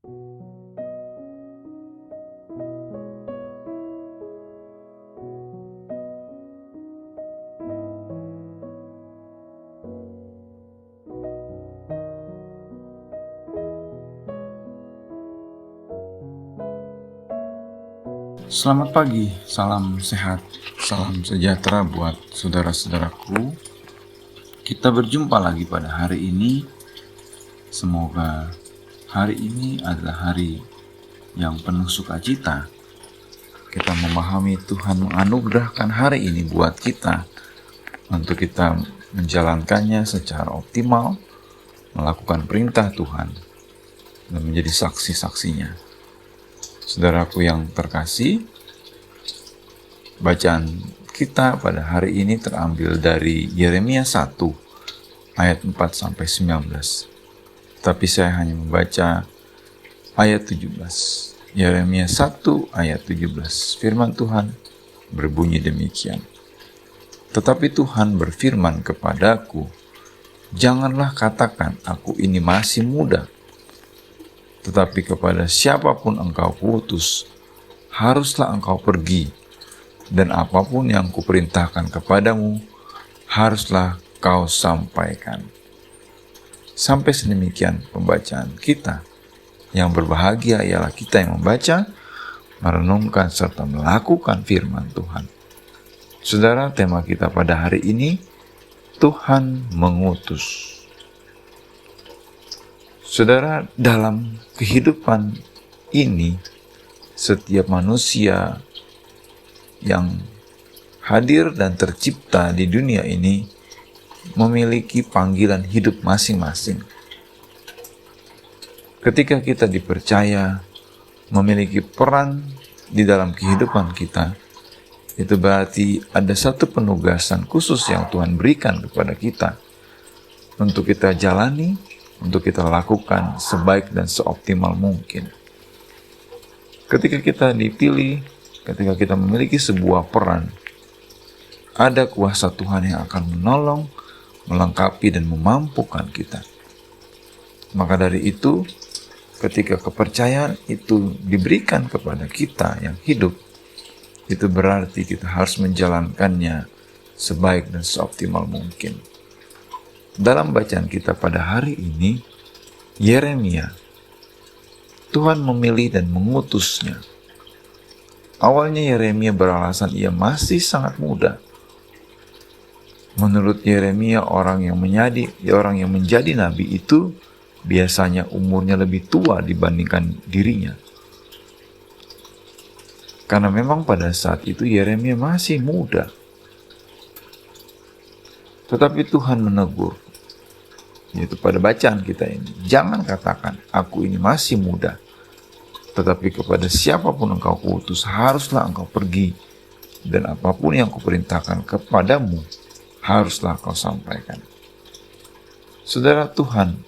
Selamat pagi, salam sehat, salam sejahtera buat saudara-saudaraku. Kita berjumpa lagi pada hari ini. Semoga hari ini adalah hari yang penuh sukacita. Kita memahami Tuhan menganugerahkan hari ini buat kita untuk kita menjalankannya secara optimal, melakukan perintah Tuhan, dan menjadi saksi-saksinya. Saudaraku yang terkasih, bacaan kita pada hari ini terambil dari Yeremia 1 ayat 4-19. Tapi saya hanya membaca ayat 17. Yeremia 1 ayat 17. Firman Tuhan berbunyi demikian. Tetapi Tuhan berfirman kepadaku, janganlah katakan aku ini masih muda. Tetapi kepada siapapun engkau kuutus, haruslah engkau pergi, dan apapun yang kuperintahkan kepadamu, haruslah kau sampaikan. Sampai sedemikian pembacaan kita. Yang berbahagia ialah kita yang membaca, merenungkan, serta melakukan firman Tuhan. Saudara, tema kita pada hari ini, Tuhan mengutus. Saudara, dalam kehidupan ini, setiap manusia yang hadir dan tercipta di dunia ini memiliki panggilan hidup masing-masing. Ketika kita dipercaya memiliki peran di dalam kehidupan kita, itu berarti ada satu penugasan khusus yang Tuhan berikan kepada kita untuk kita jalani, untuk kita lakukan sebaik dan seoptimal mungkin. Ketika kita dipilih, ketika kita memiliki sebuah peran, ada kuasa Tuhan yang akan menolong, melengkapi, dan memampukan kita. Maka dari itu, ketika kepercayaan itu diberikan kepada kita yang hidup, itu berarti kita harus menjalankannya sebaik dan seoptimal mungkin. Dalam bacaan kita pada hari ini, Yeremia, Tuhan memilih dan mengutusnya. Awalnya Yeremia beralasan ia masih sangat muda. Menurut Yeremia, orang yang menjadi nabi itu biasanya umurnya lebih tua dibandingkan dirinya. Karena memang pada saat itu Yeremia masih muda. Tetapi Tuhan menegur, yaitu pada bacaan kita ini, jangan katakan aku ini masih muda, tetapi kepada siapapun engkau kuutus, haruslah engkau pergi, dan apapun yang kuperintahkan kepadamu, haruslah kau sampaikan. Saudara, Tuhan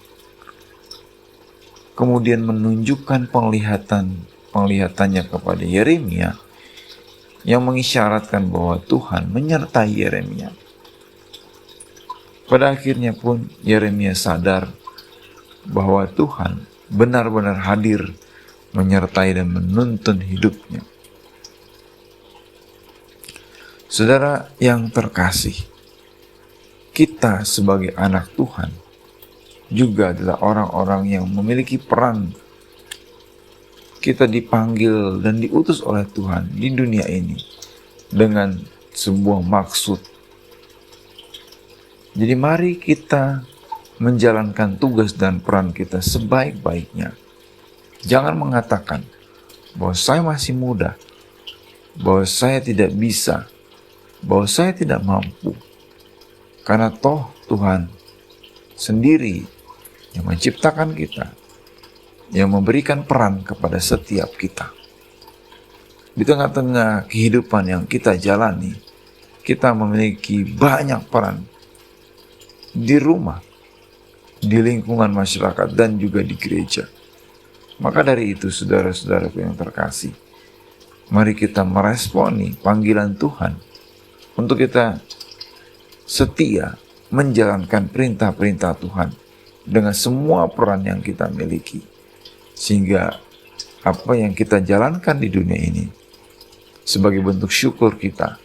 kemudian menunjukkan penglihatannya kepada Yeremia yang mengisyaratkan bahwa Tuhan menyertai Yeremia. Pada akhirnya pun Yeremia sadar bahwa Tuhan benar-benar hadir menyertai dan menuntun hidupnya. Saudara yang terkasih, kita sebagai anak Tuhan juga adalah orang-orang yang memiliki peran. Kita dipanggil dan diutus oleh Tuhan di dunia ini dengan sebuah maksud. Jadi mari kita menjalankan tugas dan peran kita sebaik-baiknya. Jangan mengatakan bahwa saya masih muda, bahwa saya tidak bisa, bahwa saya tidak mampu. Karena toh Tuhan sendiri yang menciptakan kita, yang memberikan peran kepada setiap kita. Di tengah-tengah kehidupan yang kita jalani, kita memiliki banyak peran di rumah, di lingkungan masyarakat, dan juga di gereja. Maka dari itu, saudara-saudaraku yang terkasih, mari kita meresponi panggilan Tuhan untuk kita setia menjalankan perintah-perintah Tuhan dengan semua peran yang kita miliki. Sehingga apa yang kita jalankan di dunia ini sebagai bentuk syukur kita,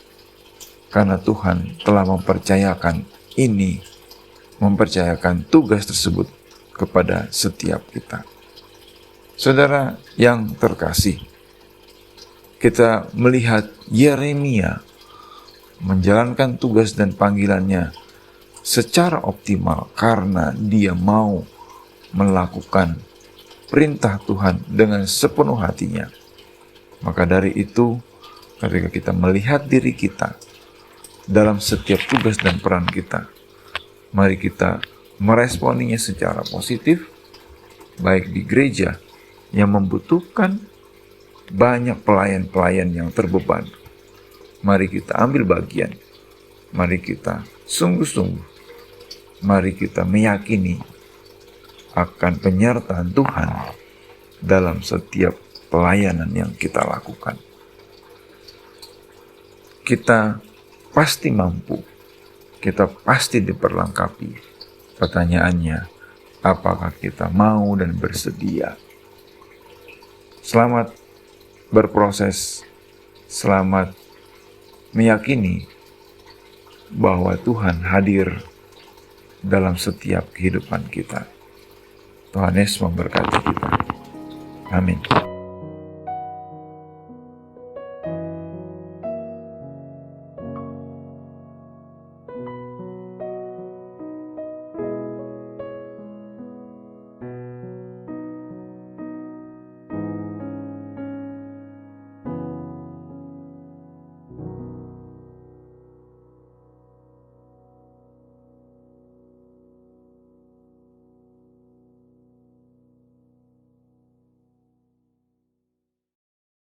karena Tuhan telah mempercayakan tugas tersebut kepada setiap kita. Saudara yang terkasih, kita melihat Yeremia menjalankan tugas dan panggilannya secara optimal karena dia mau melakukan perintah Tuhan dengan sepenuh hatinya. Maka dari itu, ketika kita melihat diri kita dalam setiap tugas dan peran kita, mari kita meresponinya secara positif, baik di gereja yang membutuhkan banyak pelayan-pelayan yang terbeban. Mari kita ambil bagian, mari kita sungguh-sungguh, mari kita meyakini akan penyertaan Tuhan dalam setiap pelayanan yang kita lakukan. Kita pasti mampu, kita pasti diperlengkapi. Pertanyaannya, apakah kita mau dan bersedia? Selamat berproses, selamat meyakini bahwa Tuhan hadir dalam setiap kehidupan kita. Tuhan Yesus memberkati kita. Amin.